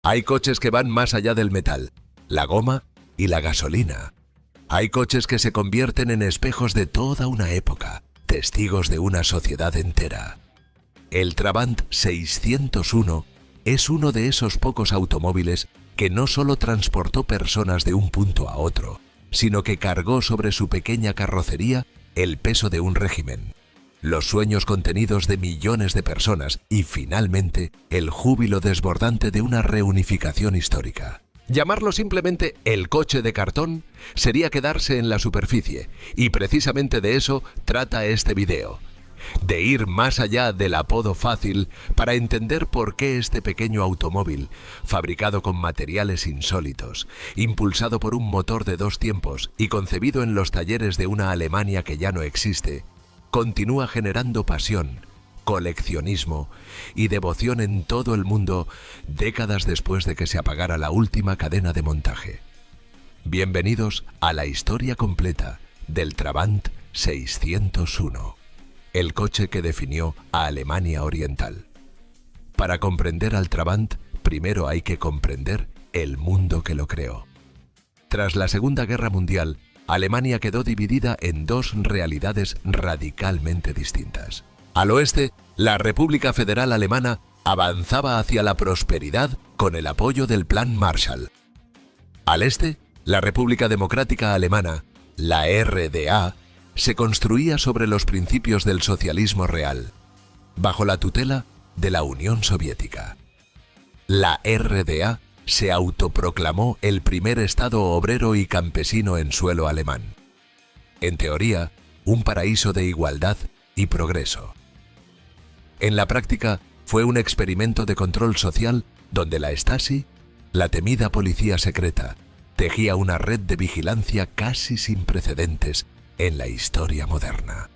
Hay coches que van más allá del metal, la goma y la gasolina. Hay coches que se convierten en espejos de toda una época, testigos de una sociedad entera. El Trabant 601 es uno de esos pocos automóviles que no solo transportó personas de un punto a otro, sino que cargó sobre su pequeña carrocería el peso de un régimen, los sueños contenidos de millones de personas y, finalmente, el júbilo desbordante de una reunificación histórica. Llamarlo simplemente el coche de cartón sería quedarse en la superficie, y precisamente de eso trata este video. De ir más allá del apodo fácil para entender por qué este pequeño automóvil, fabricado con materiales insólitos, impulsado por un motor de 2 tiempos y concebido en los talleres de una Alemania que ya no existe, continúa generando pasión, coleccionismo y devoción en todo el mundo décadas después de que se apagara la última cadena de montaje. Bienvenidos a la historia completa del Trabant 601, el coche que definió a Alemania Oriental. Para comprender al Trabant, primero hay que comprender el mundo que lo creó. Tras la Segunda Guerra Mundial, Alemania quedó dividida en 2 realidades radicalmente distintas. Al oeste, la República Federal Alemana avanzaba hacia la prosperidad con el apoyo del Plan Marshall. Al este, la República Democrática Alemana, la RDA, se construía sobre los principios del socialismo real, bajo la tutela de la Unión Soviética. La RDA se autoproclamó el primer estado obrero y campesino en suelo alemán. En teoría, un paraíso de igualdad y progreso. En la práctica, fue un experimento de control social donde la Stasi, la temida policía secreta, tejía una red de vigilancia casi sin precedentes en la historia moderna.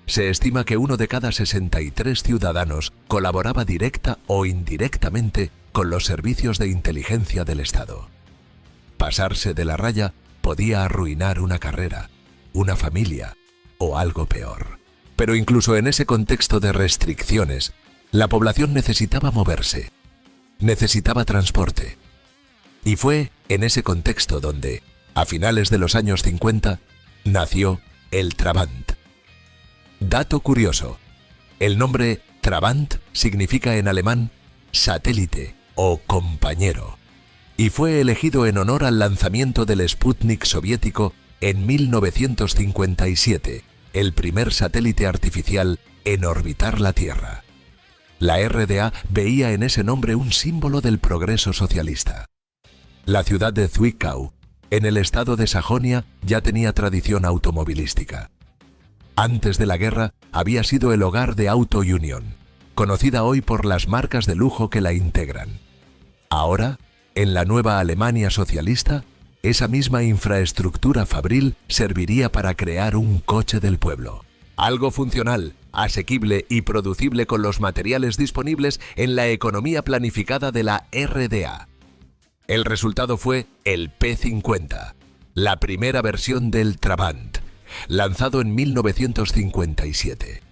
Se estima que 1 de cada 63 ciudadanos colaboraba directa o indirectamente con los servicios de inteligencia del Estado. Pasarse de la raya podía arruinar una carrera, una familia o algo peor. Pero incluso en ese contexto de restricciones, la población necesitaba moverse, necesitaba transporte. Y fue en ese contexto donde, a finales de los años 50, nació el Trabant. Dato curioso, el nombre Trabant significa en alemán satélite o compañero, y fue elegido en honor al lanzamiento del Sputnik soviético en 1957, el primer satélite artificial en orbitar la Tierra. La RDA veía en ese nombre un símbolo del progreso socialista. La ciudad de Zwickau, en el estado de Sajonia, ya tenía tradición automovilística. Antes de la guerra, había sido el hogar de Auto Union, conocida hoy por las marcas de lujo que la integran. Ahora, en la nueva Alemania socialista, esa misma infraestructura fabril serviría para crear un coche del pueblo. Algo funcional, asequible y producible con los materiales disponibles en la economía planificada de la RDA. El resultado fue el P50, la primera versión del Trabant, lanzado en 1957.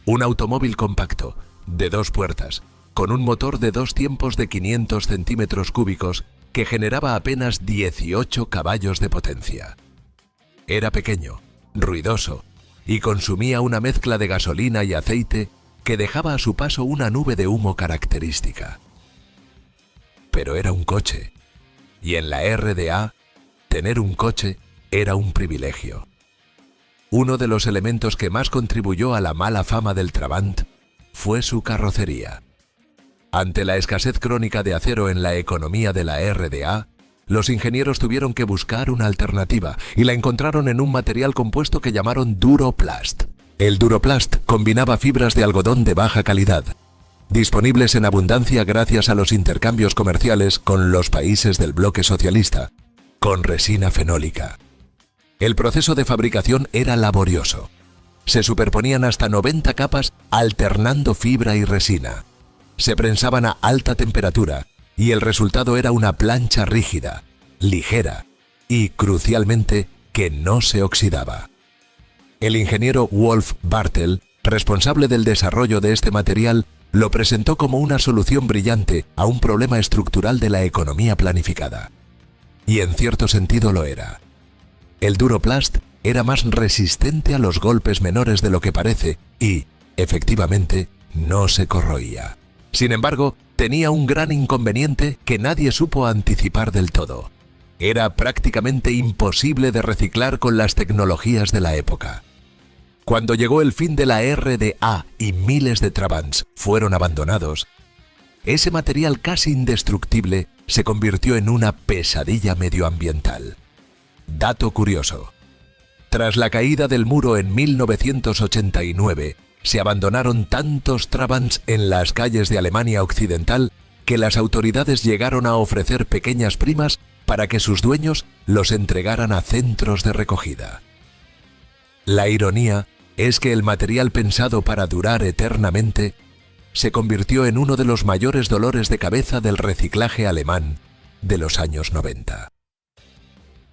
Un automóvil compacto, de 2 puertas, con un motor de 2 tiempos de 500 centímetros cúbicos que generaba apenas 18 caballos de potencia. Era pequeño, ruidoso y consumía una mezcla de gasolina y aceite que dejaba a su paso una nube de humo característica. Pero era un coche, y en la RDA, tener un coche era un privilegio. Uno de los elementos que más contribuyó a la mala fama del Trabant fue su carrocería. Ante la escasez crónica de acero en la economía de la RDA, los ingenieros tuvieron que buscar una alternativa y la encontraron en un material compuesto que llamaron Duroplast. El Duroplast combinaba fibras de algodón de baja calidad, disponibles en abundancia gracias a los intercambios comerciales con los países del bloque socialista, con resina fenólica. El proceso de fabricación era laborioso. Se superponían hasta 90 capas alternando fibra y resina. Se prensaban a alta temperatura y el resultado era una plancha rígida, ligera y, crucialmente, que no se oxidaba. El ingeniero Wolf Bartel, responsable del desarrollo de este material, lo presentó como una solución brillante a un problema estructural de la economía planificada. Y en cierto sentido lo era. El Duroplast era más resistente a los golpes menores de lo que parece y, efectivamente, no se corroía. Sin embargo, tenía un gran inconveniente que nadie supo anticipar del todo. Era prácticamente imposible de reciclar con las tecnologías de la época. Cuando llegó el fin de la RDA y miles de Trabants fueron abandonados, ese material casi indestructible se convirtió en una pesadilla medioambiental. Dato curioso. Tras la caída del muro en 1989, se abandonaron tantos Trabants en las calles de Alemania Occidental que las autoridades llegaron a ofrecer pequeñas primas para que sus dueños los entregaran a centros de recogida. La ironía es que el material pensado para durar eternamente se convirtió en uno de los mayores dolores de cabeza del reciclaje alemán de los años 90.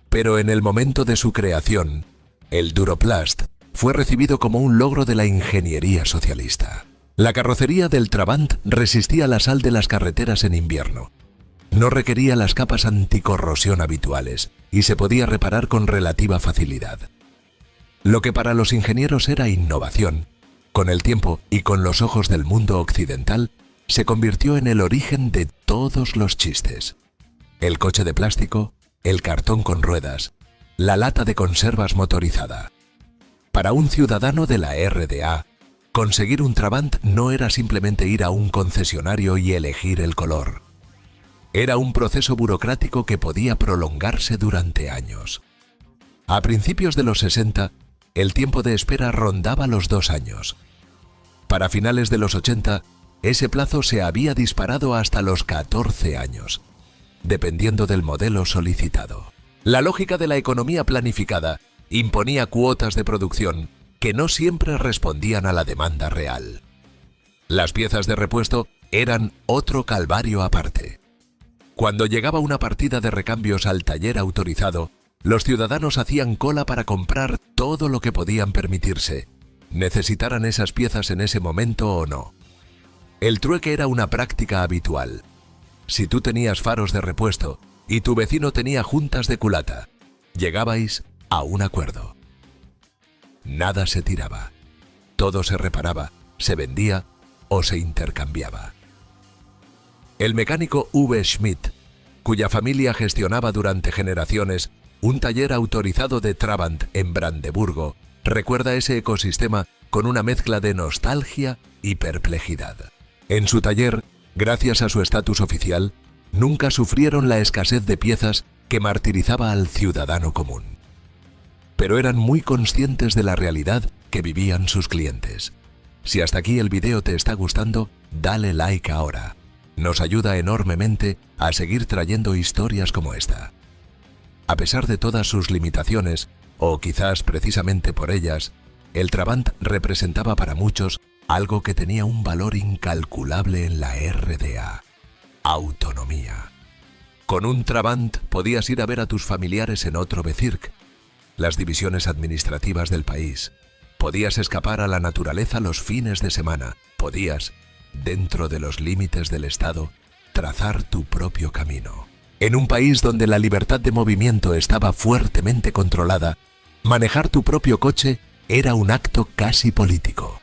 Pero en el momento de su creación, el Duroplast fue recibido como un logro de la ingeniería socialista. La carrocería del Trabant resistía la sal de las carreteras en invierno. No requería las capas anticorrosión habituales y se podía reparar con relativa facilidad. Lo que para los ingenieros era innovación, con el tiempo y con los ojos del mundo occidental, se convirtió en el origen de todos los chistes. El coche de plástico, el cartón con ruedas, la lata de conservas motorizada. Para un ciudadano de la RDA, conseguir un Trabant no era simplemente ir a un concesionario y elegir el color. Era un proceso burocrático que podía prolongarse durante años. A principios de los 60, el tiempo de espera rondaba los 2 años. Para finales de los 80, ese plazo se había disparado hasta los 14 años, dependiendo del modelo solicitado. La lógica de la economía planificada imponía cuotas de producción que no siempre respondían a la demanda real. Las piezas de repuesto eran otro calvario aparte. Cuando llegaba una partida de recambios al taller autorizado, los ciudadanos hacían cola para comprar todo lo que podían permitirse, necesitaran esas piezas en ese momento o no. El trueque era una práctica habitual. Si tú tenías faros de repuesto y tu vecino tenía juntas de culata, llegabais a un acuerdo. Nada se tiraba, todo se reparaba, se vendía o se intercambiaba. El mecánico V. Schmidt, cuya familia gestionaba durante generaciones un taller autorizado de Trabant en Brandeburgo, recuerda ese ecosistema con una mezcla de nostalgia y perplejidad. En su taller, gracias a su estatus oficial, nunca sufrieron la escasez de piezas que martirizaba al ciudadano común. Pero eran muy conscientes de la realidad que vivían sus clientes. Si hasta aquí el video te está gustando, dale like ahora. Nos ayuda enormemente a seguir trayendo historias como esta. A pesar de todas sus limitaciones, o quizás precisamente por ellas, el Trabant representaba para muchos algo que tenía un valor incalculable en la RDA: autonomía. Con un Trabant podías ir a ver a tus familiares en otro Bezirk, las divisiones administrativas del país. Podías escapar a la naturaleza los fines de semana. Podías, dentro de los límites del Estado, trazar tu propio camino. En un país donde la libertad de movimiento estaba fuertemente controlada, manejar tu propio coche era un acto casi político.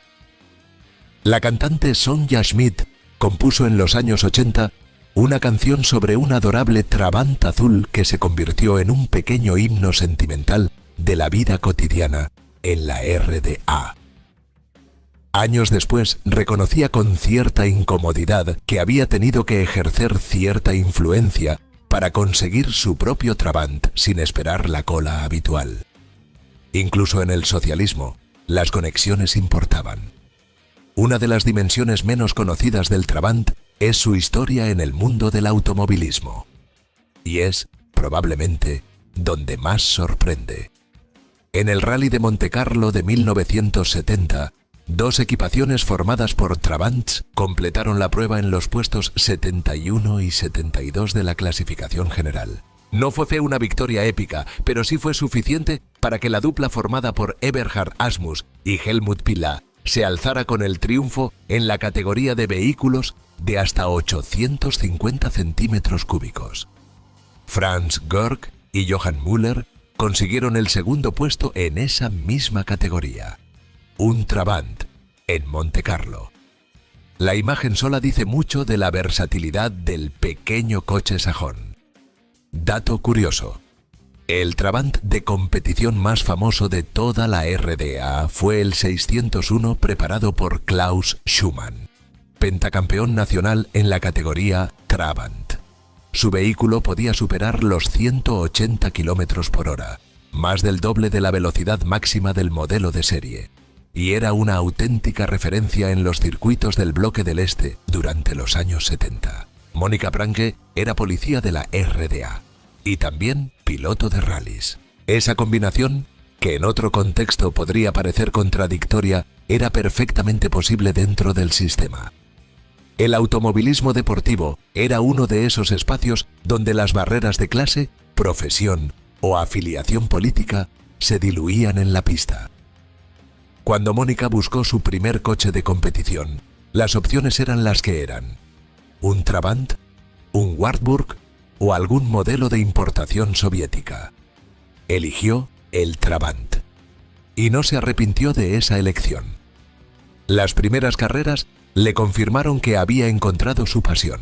La cantante Sonja Schmidt compuso en los años 80 una canción sobre un adorable Trabant azul que se convirtió en un pequeño himno sentimental de la vida cotidiana en la RDA. Años después reconocía con cierta incomodidad que había tenido que ejercer cierta influencia para conseguir su propio Trabant sin esperar la cola habitual. Incluso en el socialismo, las conexiones importaban. Una de las dimensiones menos conocidas del Trabant es su historia en el mundo del automovilismo. Y es, probablemente, donde más sorprende. En el Rally de Montecarlo de 1970, 2 equipaciones formadas por Trabants completaron la prueba en los puestos 71 y 72 de la clasificación general. No fue una victoria épica, pero sí fue suficiente para que la dupla formada por Eberhard Asmus y Helmut Pila se alzara con el triunfo en la categoría de vehículos de hasta 850 centímetros cúbicos. Franz Görg y Johann Müller consiguieron el segundo puesto en esa misma categoría. Un Trabant, en Montecarlo. La imagen sola dice mucho de la versatilidad del pequeño coche sajón. Dato curioso: el Trabant de competición más famoso de toda la RDA fue el 601 preparado por Klaus Schumann, pentacampeón nacional en la categoría Trabant. Su vehículo podía superar los 180 km por hora, más del doble de la velocidad máxima del modelo de serie, y era una auténtica referencia en los circuitos del Bloque del Este durante los años 70. Mónica Pranke era policía de la RDA y también piloto de rallies. Esa combinación, que en otro contexto podría parecer contradictoria, era perfectamente posible dentro del sistema. El automovilismo deportivo era uno de esos espacios donde las barreras de clase, profesión o afiliación política se diluían en la pista. Cuando Mónica buscó su primer coche de competición, las opciones eran las que eran: un Trabant, un Wartburg o algún modelo de importación soviética. Eligió el Trabant y no se arrepintió de esa elección. Las primeras carreras le confirmaron que había encontrado su pasión.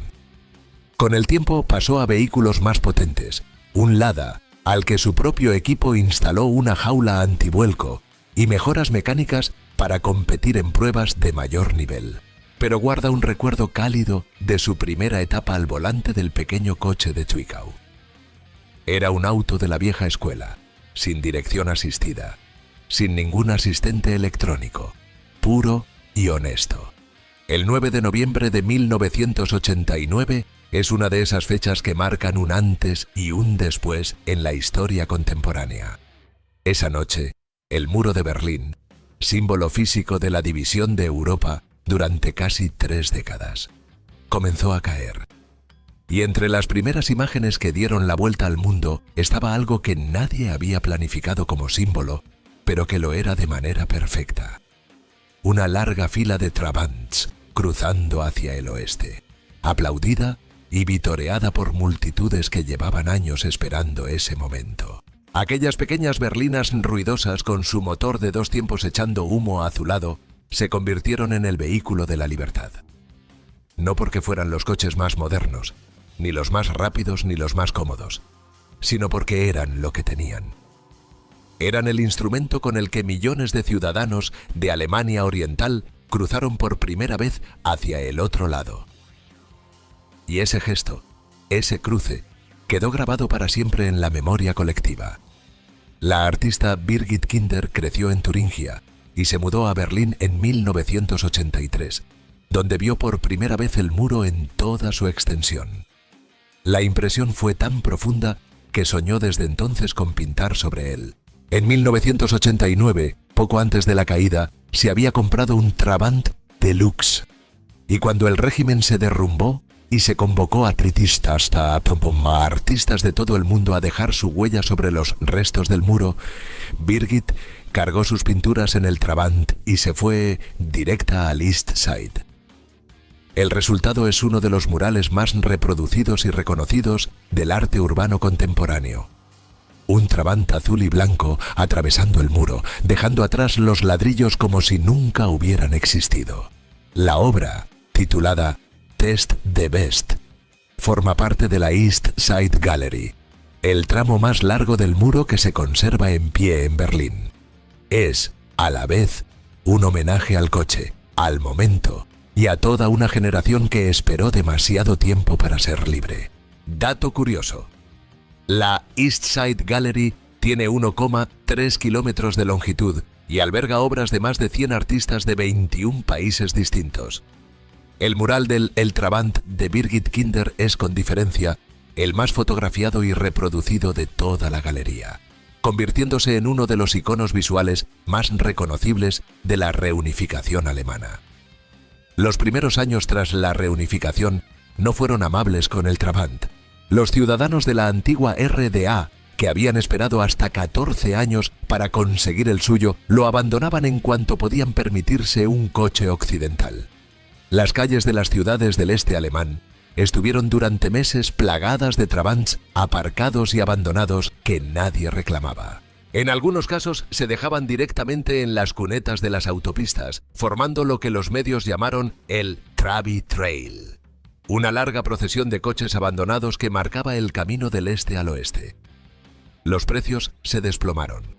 Con el tiempo pasó a vehículos más potentes, un Lada, al que su propio equipo instaló una jaula antivuelco y mejoras mecánicas para competir en pruebas de mayor nivel. Pero guarda un recuerdo cálido de su primera etapa al volante del pequeño coche de Zwickau. Era un auto de la vieja escuela, sin dirección asistida, sin ningún asistente electrónico, puro y honesto. El 9 de noviembre de 1989 es una de esas fechas que marcan un antes y un después en la historia contemporánea. Esa noche, el muro de Berlín, símbolo físico de la división de Europa durante casi 3 décadas, comenzó a caer. Y entre las primeras imágenes que dieron la vuelta al mundo estaba algo que nadie había planificado como símbolo, pero que lo era de manera perfecta. Una larga fila de Trabants cruzando hacia el oeste, aplaudida y vitoreada por multitudes que llevaban años esperando ese momento. Aquellas pequeñas berlinas ruidosas con su motor de 2 tiempos echando humo azulado se convirtieron en el vehículo de la libertad. No porque fueran los coches más modernos, ni los más rápidos ni los más cómodos, sino porque eran lo que tenían. Eran el instrumento con el que millones de ciudadanos de Alemania Oriental cruzaron por primera vez hacia el otro lado. Y ese gesto, ese cruce, quedó grabado para siempre en la memoria colectiva. La artista Birgit Kinder creció en Turingia y se mudó a Berlín en 1983, donde vio por primera vez el muro en toda su extensión. La impresión fue tan profunda que soñó desde entonces con pintar sobre él. En 1989, poco antes de la caída, se había comprado un Trabant Deluxe. Y cuando el régimen se derrumbó y se convocó a tritistas, a artistas de todo el mundo a dejar su huella sobre los restos del muro, Birgit cargó sus pinturas en el Trabant y se fue directa al East Side. El resultado es uno de los murales más reproducidos y reconocidos del arte urbano contemporáneo. Un Trabant azul y blanco atravesando el muro, dejando atrás los ladrillos como si nunca hubieran existido. La obra, titulada Test the Best, forma parte de la East Side Gallery, el tramo más largo del muro que se conserva en pie en Berlín. Es, a la vez, un homenaje al coche, al momento y a toda una generación que esperó demasiado tiempo para ser libre. Dato curioso: la East Side Gallery tiene 1,3 kilómetros de longitud y alberga obras de más de 100 artistas de 21 países distintos. El mural del El Trabant de Birgit Kinder es, con diferencia, el más fotografiado y reproducido de toda la galería, convirtiéndose en uno de los iconos visuales más reconocibles de la reunificación alemana. Los primeros años tras la reunificación no fueron amables con el Trabant. Los ciudadanos de la antigua RDA que habían esperado hasta 14 años para conseguir el suyo, lo abandonaban en cuanto podían permitirse un coche occidental. Las calles de las ciudades del este alemán estuvieron durante meses plagadas de Trabants aparcados y abandonados que nadie reclamaba. En algunos casos se dejaban directamente en las cunetas de las autopistas, formando lo que los medios llamaron el Trabi Trail, una larga procesión de coches abandonados que marcaba el camino del este al oeste. Los precios se desplomaron.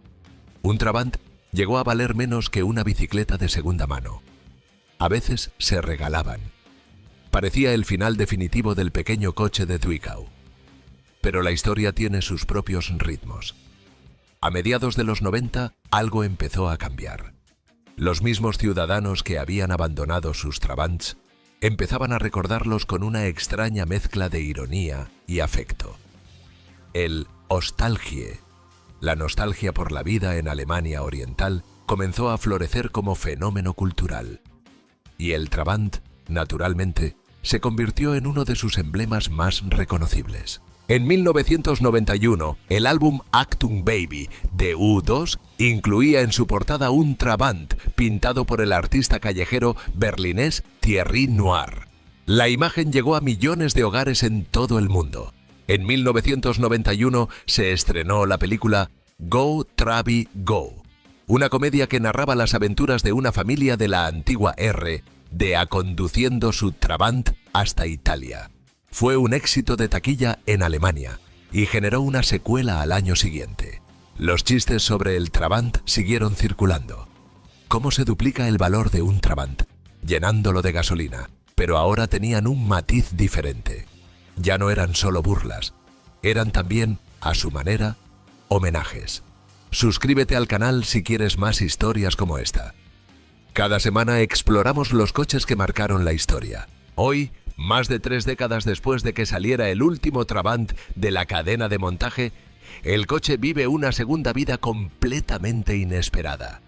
Un Trabant llegó a valer menos que una bicicleta de segunda mano. A veces se regalaban. Parecía el final definitivo del pequeño coche de Zwickau. Pero la historia tiene sus propios ritmos. A mediados de los 90, algo empezó a cambiar. Los mismos ciudadanos que habían abandonado sus Trabants empezaban a recordarlos con una extraña mezcla de ironía y afecto. El Ostalgie, la nostalgia por la vida en Alemania Oriental, comenzó a florecer como fenómeno cultural. Y el Trabant, naturalmente, se convirtió en uno de sus emblemas más reconocibles. En 1991, el álbum Achtung Baby de U2 incluía en su portada un Trabant pintado por el artista callejero berlinés Thierry Noir. La imagen llegó a millones de hogares en todo el mundo. En 1991 se estrenó la película Go Trabi Go, una comedia que narraba las aventuras de una familia de la antigua R conduciendo su Trabant hasta Italia. Fue un éxito de taquilla en Alemania y generó una secuela al año siguiente. Los chistes sobre el Trabant siguieron circulando. ¿Cómo se duplica el valor de un Trabant? Llenándolo de gasolina, pero ahora tenían un matiz diferente. Ya no eran solo burlas, eran también, a su manera, homenajes. Suscríbete al canal si quieres más historias como esta. Cada semana exploramos los coches que marcaron la historia. Hoy, más de 3 décadas después de que saliera el último Trabant de la cadena de montaje, el coche vive una segunda vida completamente inesperada.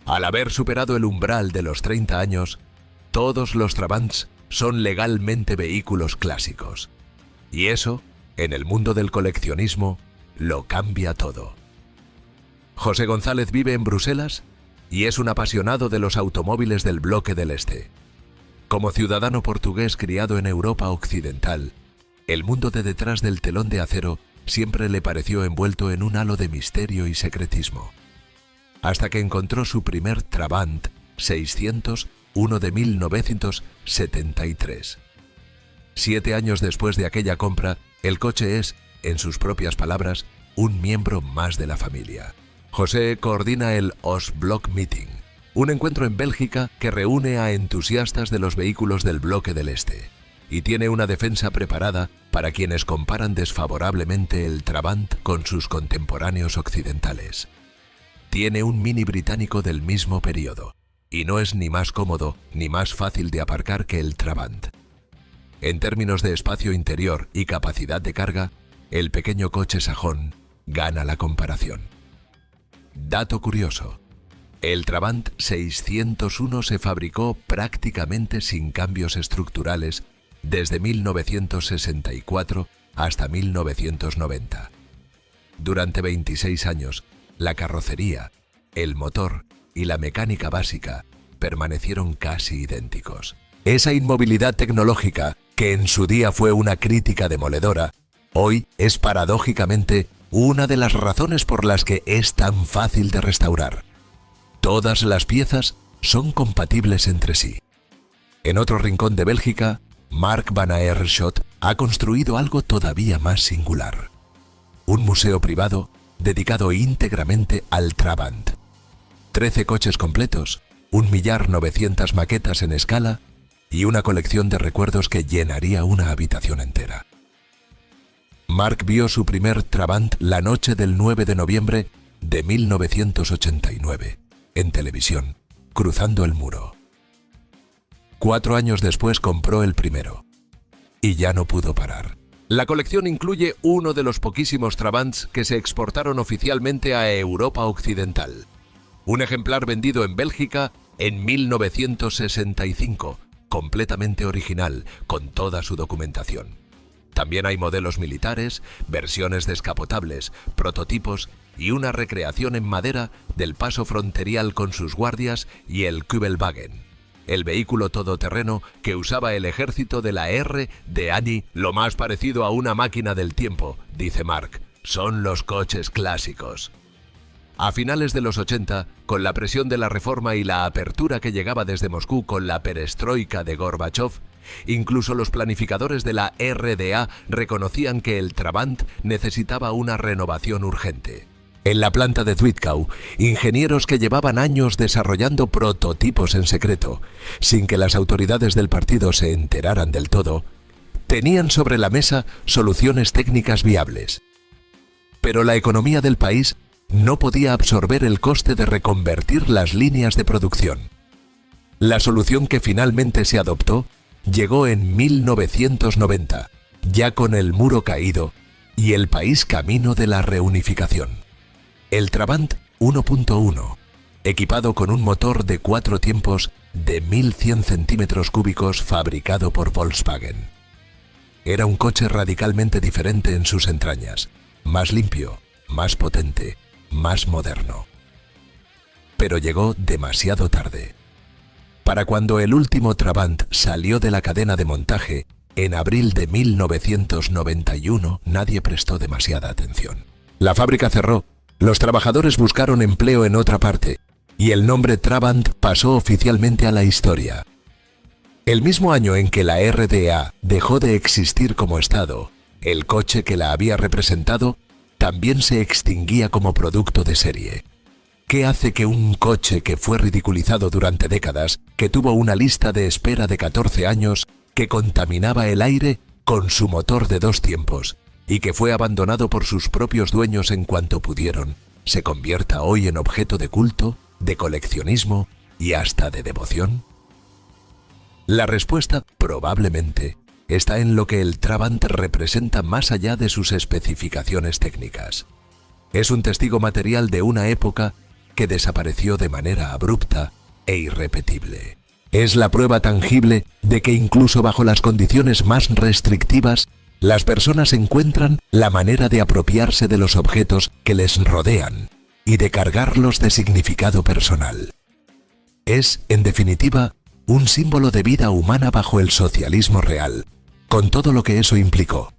Al haber superado el umbral de los 30 años, todos los Trabants son legalmente vehículos clásicos. Y eso, en el mundo del coleccionismo, lo cambia todo. José González vive en Bruselas y es un apasionado de los automóviles del bloque del Este. Como ciudadano portugués criado en Europa Occidental, el mundo de detrás del telón de acero siempre le pareció envuelto en un halo de misterio y secretismo. Hasta que encontró su primer Trabant 600, uno de 1973. 7 años después de aquella compra, el coche es, en sus propias palabras, un miembro más de la familia. José coordina el Oostblok Meeting, un encuentro en Bélgica que reúne a entusiastas de los vehículos del bloque del Este, y tiene una defensa preparada para quienes comparan desfavorablemente el Trabant con sus contemporáneos occidentales. Tiene un Mini británico del mismo periodo, y no es ni más cómodo ni más fácil de aparcar que el Trabant. En términos de espacio interior y capacidad de carga, el pequeño coche sajón gana la comparación. Dato curioso: el Trabant 601 se fabricó prácticamente sin cambios estructurales desde 1964 hasta 1990. Durante 26 años, la carrocería, el motor y la mecánica básica permanecieron casi idénticos. Esa inmovilidad tecnológica, que en su día fue una crítica demoledora, hoy es paradójicamente una de las razones por las que es tan fácil de restaurar. Todas las piezas son compatibles entre sí. En otro rincón de Bélgica, Mark van Aerschot ha construido algo todavía más singular: un museo privado dedicado íntegramente al Trabant. 13 coches completos, 1.900.000 maquetas en escala y una colección de recuerdos que llenaría una habitación entera. Mark vio su primer Trabant la noche del 9 de noviembre de 1989, en televisión, cruzando el muro. 4 años después compró el primero, y ya no pudo parar. La colección incluye uno de los poquísimos Trabants que se exportaron oficialmente a Europa Occidental. Un ejemplar vendido en Bélgica en 1965, completamente original, con toda su documentación. También hay modelos militares, versiones descapotables, prototipos y una recreación en madera del paso fronterial con sus guardias y el Kübelwagen, el vehículo todoterreno que usaba el ejército de la RDA. Lo más parecido a una máquina del tiempo, dice Mark, son los coches clásicos. A finales de los 80, con la presión de la reforma y la apertura que llegaba desde Moscú con la perestroika de Gorbachov, incluso los planificadores de la RDA reconocían que el Trabant necesitaba una renovación urgente. En la planta de Zwickau, ingenieros que llevaban años desarrollando prototipos en secreto, sin que las autoridades del partido se enteraran del todo, tenían sobre la mesa soluciones técnicas viables. Pero la economía del país no podía absorber el coste de reconvertir las líneas de producción. La solución que finalmente se adoptó llegó en 1990, ya con el muro caído y el país camino de la reunificación. El Trabant 1.1, equipado con un motor de 4 tiempos de 1.100 centímetros cúbicos fabricado por Volkswagen. Era un coche radicalmente diferente en sus entrañas, más limpio, más potente, más moderno. Pero llegó demasiado tarde. Para cuando el último Trabant salió de la cadena de montaje, en abril de 1991, nadie prestó demasiada atención. La fábrica cerró, los trabajadores buscaron empleo en otra parte, y el nombre Trabant pasó oficialmente a la historia. El mismo año en que la RDA dejó de existir como Estado, el coche que la había representado también se extinguía como producto de serie. ¿Qué hace que un coche que fue ridiculizado durante décadas, que tuvo una lista de espera de 14 años, que contaminaba el aire con su motor de 2 tiempos y que fue abandonado por sus propios dueños en cuanto pudieron, se convierta hoy en objeto de culto, de coleccionismo y hasta de devoción? La respuesta, probablemente, está en lo que el Trabant representa más allá de sus especificaciones técnicas. Es un testigo material de una época que desapareció de manera abrupta e irrepetible. Es la prueba tangible de que incluso bajo las condiciones más restrictivas, las personas encuentran la manera de apropiarse de los objetos que les rodean y de cargarlos de significado personal. Es, en definitiva, un símbolo de vida humana bajo el socialismo real, con todo lo que eso implicó.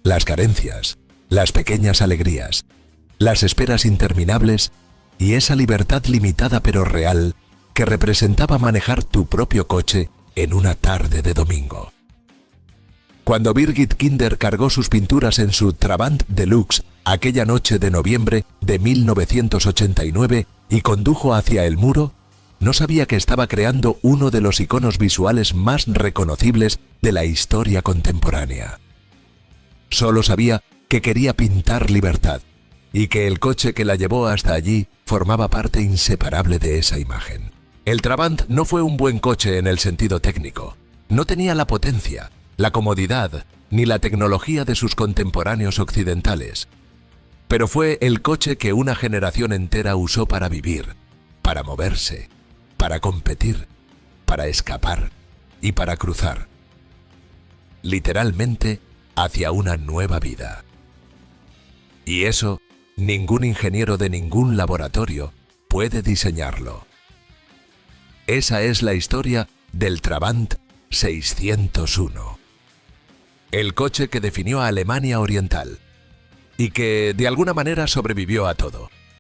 Las carencias, las pequeñas alegrías, las esperas interminables y esa libertad limitada pero real que representaba manejar tu propio coche en una tarde de domingo. Cuando Birgit Kinder cargó sus pinturas en su Trabant Deluxe aquella noche de noviembre de 1989 y condujo hacia el muro, no sabía que estaba creando uno de los iconos visuales más reconocibles de la historia contemporánea. Solo sabía que quería pintar libertad y que el coche que la llevó hasta allí formaba parte inseparable de esa imagen. El Trabant no fue un buen coche en el sentido técnico. No tenía la potencia, la comodidad ni la tecnología de sus contemporáneos occidentales. Pero fue el coche que una generación entera usó para vivir, para moverse, para competir, para escapar y para cruzar, literalmente, hacia una nueva vida. Y eso, ningún ingeniero de ningún laboratorio puede diseñarlo. Esa es la historia del Trabant 601. El coche que definió a Alemania Oriental y que, de alguna manera, sobrevivió a todo.